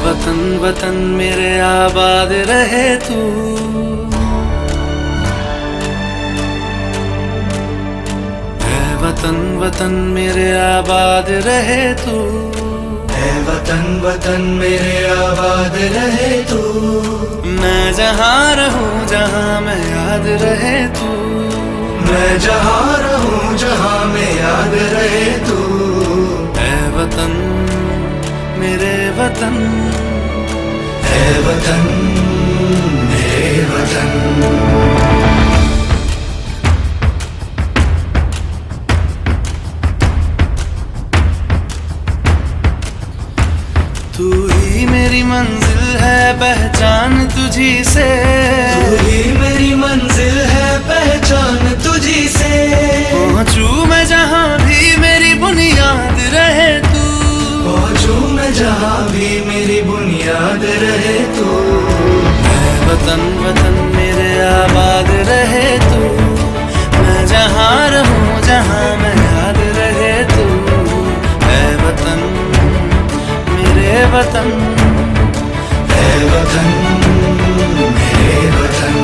वतन वतन मेरे आबाद रहे तू। है वतन वतन मेरे आबाद रहे तू। है वतन वतन मेरे आबाद रहे तू। मैं जहाँ रहूं जहाँ मैं याद रहे तू। मैं जहाँ रहूं जहाँ मैं याद रहे तू। है वतन मेरे वतन। है वतन मेरे वतन। तू ही मेरी मंजिल है पहचान तुझी से। तू ही मेरी मंजिल है पहचान तुझी से। पहुँचूं मैं जहाँ भी मेरी बुनियाद रहे तू। पहुँचूं मैं जहाँ भी मेरी बुनियाद रहे तू। है वतन वतन मेरे आबाद रहे तू। मैं जहाँ रहूं जहाँ मैं याद रहे तू। है वतन मेरे वतन। है वतन मेरे वतन।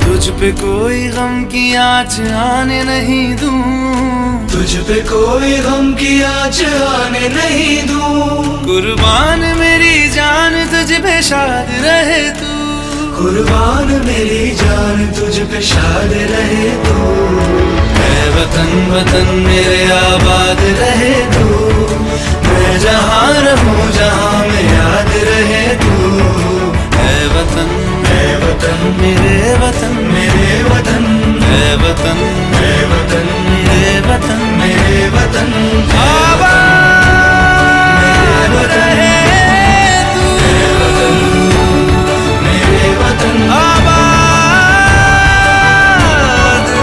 तुझ पे कोई गम की आँच आने नहीं दूं। तुझ पे कोई गम की आँच आने नहीं दूं। कुर्बान मेरी जान तुझ पे शाद रहे तू। कुर्बान मेरी जान तुझ पे शाद रहे तू। है वतन वतन मेरे आबाद रहे तू। मैं जहाँ रहूं जहाँ मैं याद रहे तू। है वतन मेरे वतन। मेरे वतन है वतन मेरे वतन मेरे वतन। मेरे वतन आबाद रहे तू। मेरे वतन आबाद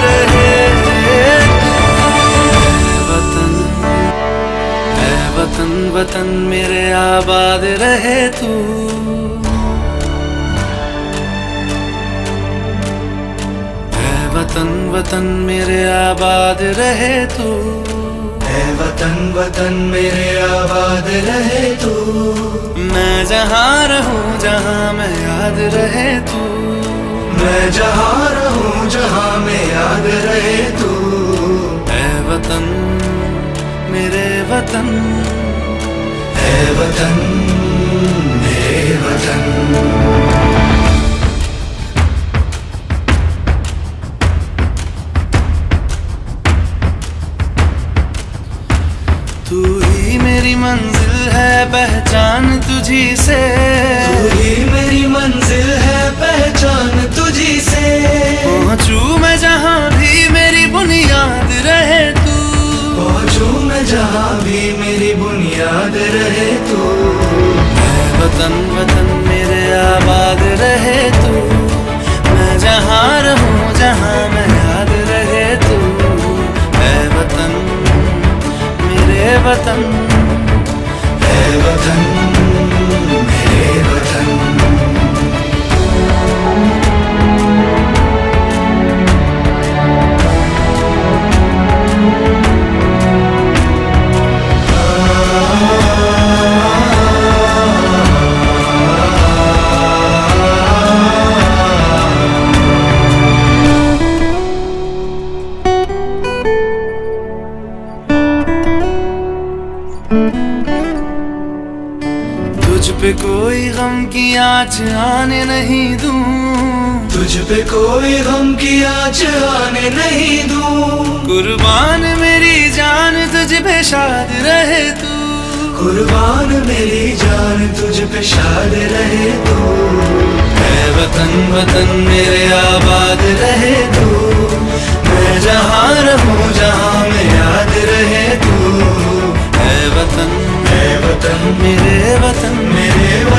रहे तू। वतन है वतन वतन मेरे आबाद रहे तू। वतन वतन मेरे आबाद रहे तू। है वतन वतन मेरे आबाद रहे तू। मैं जहाँ रहूं जहाँ मैं याद रहे तू। मैं जहाँ रहूं जहाँ मैं याद रहे तू। है वतन मेरे वतन। है वतन मेरे वतन। तू ही मेरी मंजिल है पहचान तुझी से। तू ही मेरी मंजिल है पहचान तुझी से। पहुँचूं मैं जहाँ भी मेरी बुनियाद रहे तू। पहुँचूं मैं जहाँ भी मेरी बुनियाद रहे तू। है वतन वतन मेरे आबाद रहे तू। मैं जहाँ रहूं जहाँ मैं याद रहे तू। है वतन मेरे वतन। है वतन मेरे वतन। तुझ पे कोई गम की आँच आने नहीं दूं। तुझ पे कोई गम की आँच आने नहीं दूं। कुर्बान मेरी जान तुझ पे शाद रहे तू। कुर्बान मेरी जान तुझ पे शाद रहे तू। है वतन वतन मेरे आबाद रहे तू। मैं जहाँ रहूं जहाँ मैं याद रहे तू। है वतन है वतन मेरे वतन। मेरे वतन।